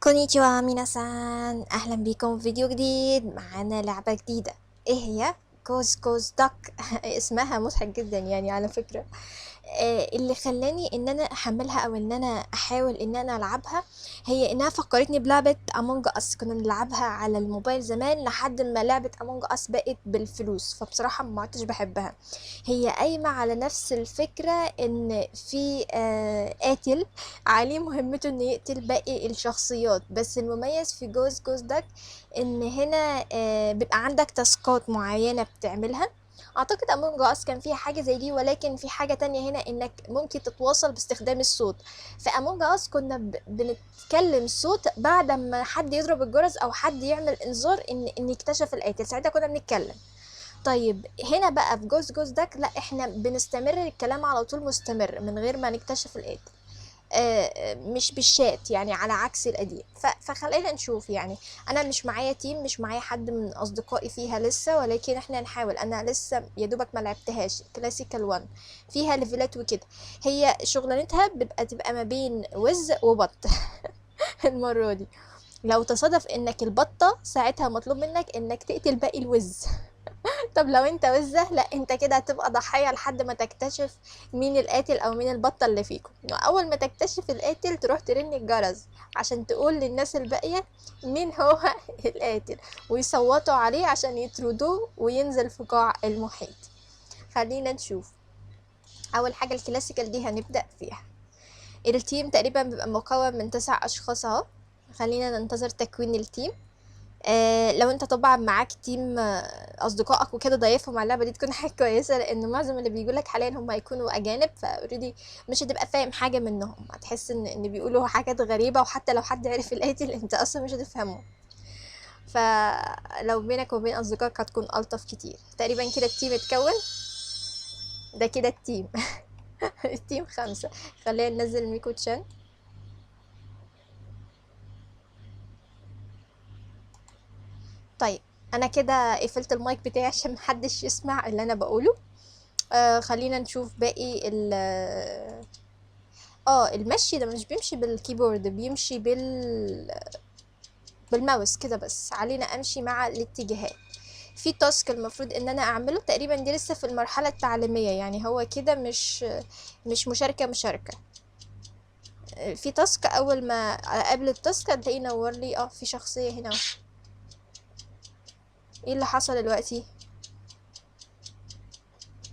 كونيتشوا ميناسان، اهلا بيكم في فيديو جديد. معانا لعبة جديدة. ايه هي؟ كوز كوز دك. اسمها مضحك جدا يعني على فكرة. اللي خلاني ان انا احملها او ان انا احاول ان انا العبها هي انها فكرتني بلعبة امونج اس. كنا بنلعبها على الموبايل زمان لحد ما لعبة امونج اس بقت بالفلوس، فبصراحة ما عدتش بحبها. هي قايمة على نفس الفكرة، ان في قاتل عليه مهمته انه يقتل باقي الشخصيات، بس المميز في جوز جوز داك ان هنا بيبقى عندك تاسكات معينة بتعملها. اعتقد امونج اس كان فيها حاجه زي دي، ولكن في حاجه تانية هنا انك ممكن تتواصل باستخدام الصوت. في امونج اس كنا بنتكلم صوت بعد ما حد يضرب الجرس او حد يعمل انذار ان اكتشف القاتل، ساعتها كنا بنتكلم. طيب هنا بقى في جوز جوز داك لا، احنا بنستمر الكلام على طول مستمر من غير ما نكتشف القاتل. مش بالشات يعني، على عكس القديم. فخلينا نشوف يعني. انا مش معايا تيم، مش معايا حد من اصدقائي فيها لسه، ولكن احنا نحاول. انا لسه يا دوبك ما لعبتهاش كلاسيكال 1، فيها ليفلات وكده. هي شغلانتها تبقى ما بين وز وبط. المرة دي لو تصادف انك البطة، ساعتها مطلوب منك انك تقتل باقي الوز. طب لو انت وزة، لا انت كده هتبقى ضحية لحد ما تكتشف مين القاتل او مين البطة اللي فيكم. اول ما تكتشف القاتل تروح ترن الجرس عشان تقول للناس الباقية مين هو القاتل، ويصوتوا عليه عشان يطردوه وينزل في قاع المحيط. خلينا نشوف. اول حاجة الكلاسيكال دي هنبدأ فيها. التيم تقريبا بيبقى مكون من 9 اشخاص اهو. خلينا ننتظر تكوين التيم. لو انت طبعا معاك تيم اصدقائك وكده ضيفهم على اللعبه دي تكون حاجه كويسه، لان معظم اللي بيقولك حاليا هم هيكونوا اجانب، فاوريدي مش هتبقى فاهم حاجه منهم. هتحس ان بيقولوا حاجات غريبه، وحتى لو حد عرف القاتل انت اصلا مش هتفهمه. فلو بينك وبين اصدقائك هتكون الطف كتير. تقريبا كده التيم اتكون. ده كده التيم. التيم 5. خلينا ننزل ميكو تشان. طيب انا كده قفلت المايك بتاعي عشان محدش يسمع اللي انا بقوله. خلينا نشوف باقي المشي ده مش بيمشي بالكيبورد، بيمشي بالماوس كده، بس علينا امشي مع الاتجاهات. في تاسك المفروض ان انا اعمله، تقريبا دي لسه في المرحلة التعليمية يعني، هو كده مش مشاركة. في تاسك اول ما اقابل التاسك هتلاقيه نور لي في شخصية هنا. ايه اللي حصل دلوقتي؟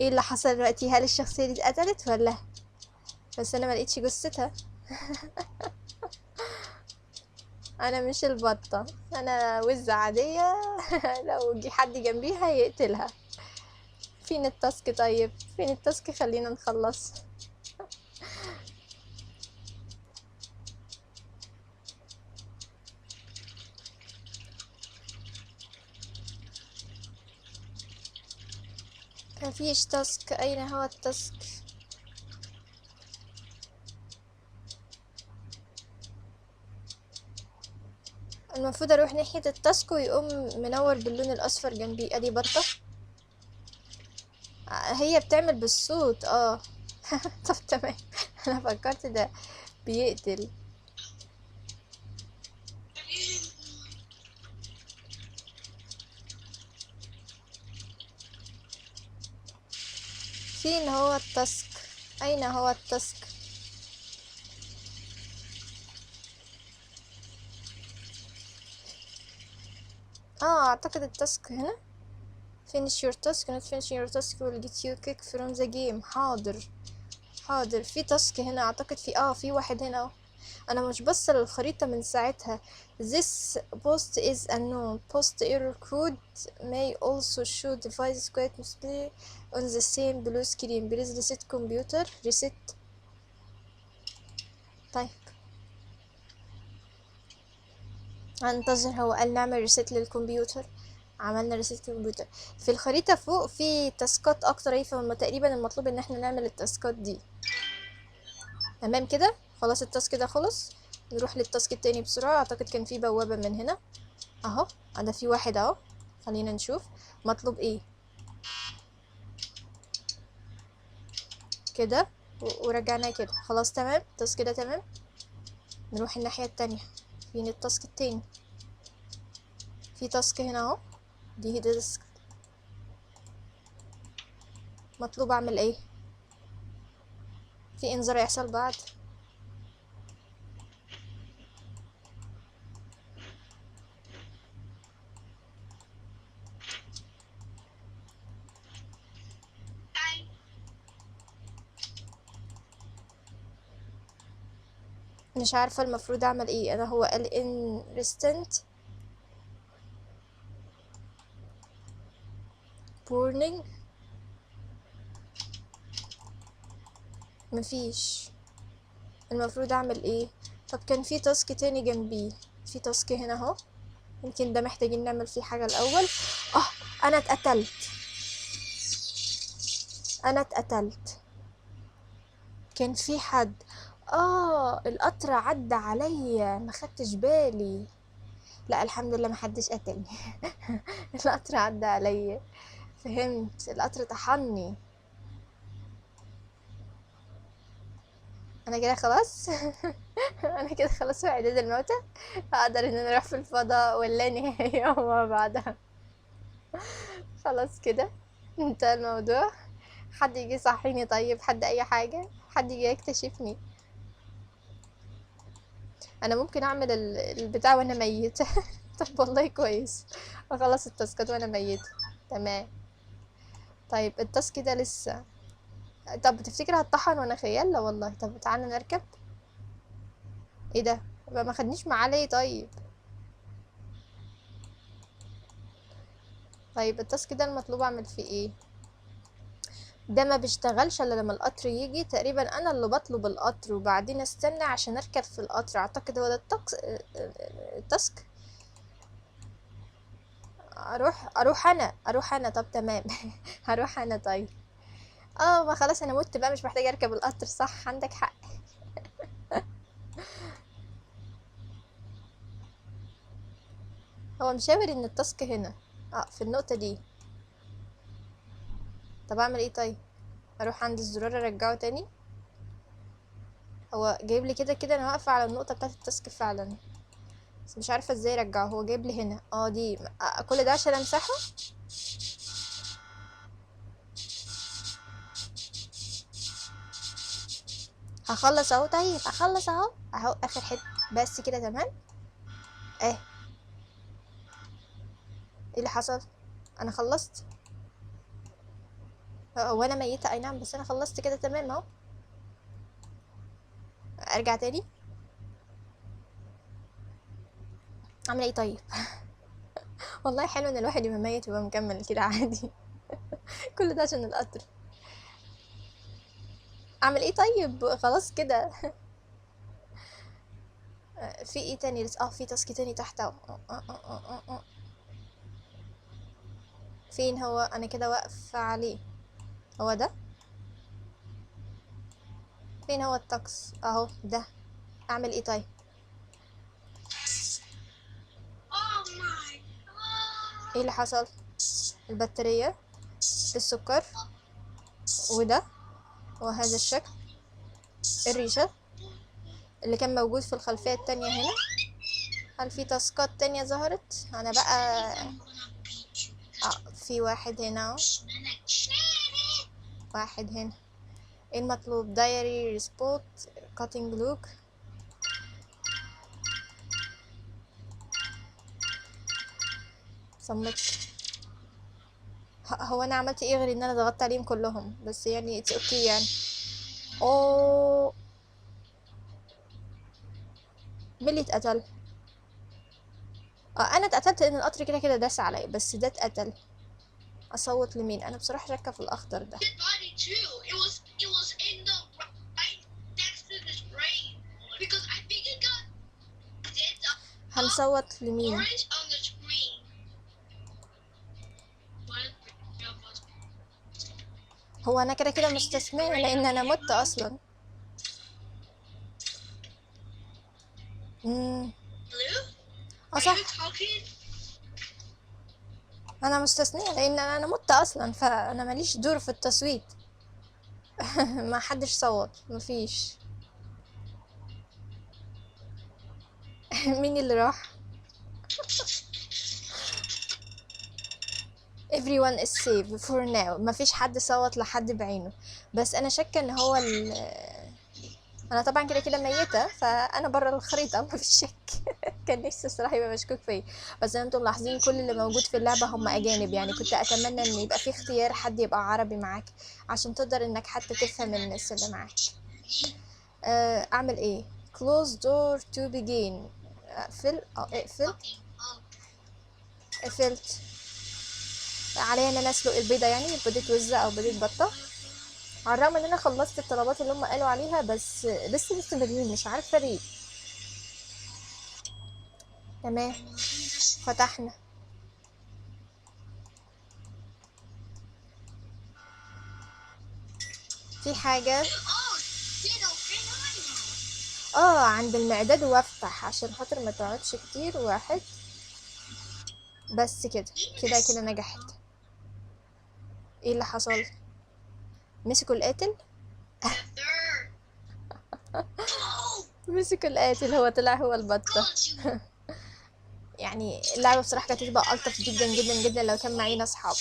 ايه اللي حصل دلوقتي؟ هل الشخصية دي اتقتلت ولا؟ بس انا ما لقيتش جثتها. انا مش البطة، انا وزة عادية. لو جه حد جنبيها يقتلها. فين التاسك؟ طيب فين التاسك؟ خلينا نخلص. مفيش تاسك، اين هو التاسك؟ المفروض اروح ناحية التاسك ويقوم منور باللون الاصفر جنبي. ادي بطة. هي بتعمل بالصوت طب تمام. انا فكرت ده بيقتل. فين هو التاسك؟ اين هو التاسك؟ اعتقد التاسك هنا. finish your task. not finishing your task will get you kicked from the game. حاضر في تاسك هنا. اعتقد في واحد هنا انا مش بص للخريطة من ساعتها. this post is unknown. post error code may also show device quite display on the same blue screen. please reset computer. reset. طيب هنتظر. هو قال نعمل ريست للكمبيوتر. عملنا ريست للكمبيوتر. في الخريطة فوق في تاسكات اكتر اهي، تقريبا المطلوب ان احنا نعمل التاسكات دي. تمام كده خلاص التاسك ده خلص. نروح للتاسك التاني بسرعة. اعتقد كان في بوابة من هنا اهو. ده في واحد اهو. خلينا نشوف مطلوب ايه كده. ورجعنا كده خلاص. تمام التاسك ده تمام. نروح الناحية التانية. فين التاسك التاني؟ في تاسك هنا اهو، دي تاسك. مطلوب اعمل ايه؟ في انذار يحصل بعد. مش عارفة المفروض اعمل ايه انا. هو قال ان ريستنت بورنينج، مفيش. المفروض اعمل ايه؟ طب كان في تاسك تاني جنبيه، في تاسك هنا اهو، يمكن ده محتاجين نعمل فيه حاجة الاول. اه، انا اتقتلت، انا اتقتلت. كان في حد، القطر عدى عليا ما خدتش بالي. لا الحمد لله ما حدش قتلني. القطر عدى عليا، فهمت، القطر طحني. انا كده خلاص. انا كده خلاص في اعداد الموتى، اقدر ان انا اروح في الفضاء واللا نهاية وما بعدها. خلاص كده انتهى الموضوع. حد يجي يصحيني طيب، حد اي حاجة، حد يجي يكتشفني. انا ممكن اعمل البتاع وانا ميتة. طب والله كويس، اخلص التاسكات وانا ميتة. تمام. طيب التاسك ده لسه. طب تفتكر هتطحن وانا خيال؟ لا والله. طب تعالى نركب. ايه ده؟ يبقى ما خدنيش معاه ليه طيب؟ طيب التاسك ده المطلوب اعمل فيه ايه؟ ده ما بيشتغلش الا لما القطر يجي تقريبا. انا اللي بطلب القطر وبعدين استنى عشان اركب في القطر. اعتقد هو ده التاسك. اروح انا. طب تمام. هروح انا طيب. ما خلاص انا مت بقى، مش محتاجه اركب القطر. صح، عندك حق. هو مشاور ان التاسك هنا، في النقطه دي. طب اعمل ايه طيب؟ اروح عند الزرار ارجعه تاني. هو جايب لي كده كده انا واقفه على النقطه بتاعه التاسك فعلا، بس مش عارفه ازاي ارجعه. هو جايب لي هنا دي كل ده عشان امسحه. هخلص اهو. طيب اخلص اهو اخر حته بس كده. تمام. ايه اللي حصل؟ انا خلصت. هو انا ميته اي نعم، بس انا خلصت كده تمام اهو. ارجع تاني. اعمل ايه طيب؟ والله حلو ان الواحد يبقى ميت ويبقى مكمل كده عادي. كل ده عشان القطر. اعمل ايه طيب؟ خلاص كده. في ايه تاني لسه؟ في تاسك تاني تحت اهو. فين هو؟ انا كده واقفه عليه. هو ده. فين هو التاكس؟ اهو ده. اعمل ايه طيب؟ ايه اللي حصل؟ البطاريه، السكر، وده، وهذا الشكل، الريشه اللي كان موجود في الخلفيه التانية هنا. هل في تاسكات تانية ظهرت؟ انا بقى في واحد هنا اهو. واحد هنا. ايه المطلوب؟ دايري ريسبوت، كاتنج لوك. صمت. هو انا عملت ايه غير ان انا ضغطت عليهم كلهم؟ بس يعني اتس اوكي يعني. اوه، مين اللي اتقتل؟ انا اتقتلت لان القطر كده كده داس عليا، بس ده اتقتل. اصوت لمين؟ انا بصراحه شاكه في الاخضر ده. هنصوت لمين؟ هو انا كده كده مستثنيه لان انا مت اصلا. صح، انا مستثنيه لان انا مت اصلا، فانا ماليش دور في التصويت. ما حدش صوت، مفيش. مين اللي راح؟ everyone is safe for now. مفيش حد صوت لحد بعينه، بس انا شاكه ان هو انا طبعا كده كده ميته، فانا بره الخريطه مفيش شك. كان نفسي الصراحه يبقى مشكوك فيا، بس زي ما انتم ملاحظين كل اللي موجود في اللعبه هم اجانب، يعني كنت اتمنى ان يبقى في اختيار حد يبقى عربي معاك عشان تقدر انك حتى تفهم الناس اللي معاك. اعمل ايه؟ close door to begin. اقفل، اقفل. قفلت. عليا ان انا اسلق البيضه، يعني بيضه وزه او بيضه بطه. على الرغم ان انا خلصت الطلبات اللي هم قالوا عليها، بس لسه مستمرين، مش عارفه ليه. تمام، فتحنا. في حاجه عند المعداد، وافتح عشان خاطر ما تقعدش كتير. واحد بس كده، كده كده نجحت. ايه اللي حصل؟ مسكوا القاتل. مسكوا القاتل، هو طلع هو البطة. يعني اللعبة بصراحة كانت هتبقى ألطف جدا جدا جدا لو كان معينا أصحاب.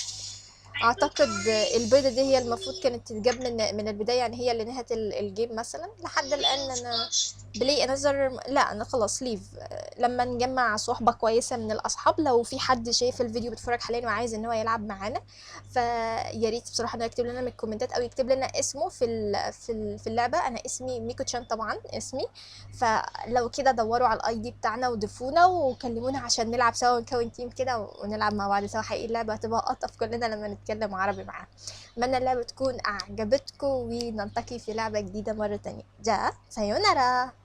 اعتقد البيضة دي هي المفروض كانت تتجاب من البداية، يعني هي اللي نهت الجيم مثلا. لحد الان انا بلاي انذر، لا انا خلاص ليف. لما نجمع صحبة كويسة من الاصحاب، لو في حد شايف الفيديو بيتفرج حاليا وعايز ان هو يلعب معانا، فيا ريت بصراحة انه يكتب لنا من الكومنتات او يكتب لنا اسمه في اللعبة. انا اسمي ميكو تشان طبعا اسمي. فلو كده دوروا على الاي دي بتاعنا وضيفونا وكلمونا عشان نلعب سوا ونكون تيم كده ونلعب مع بعض سوا. حقيقي اللعبة هتبقى ألطف كلنا لما نتكلم عربي معاها. أتمنى اللعبة تكون أعجبتكم ونلتقي في لعبة جديدة مرة تانية. جا سايونارا.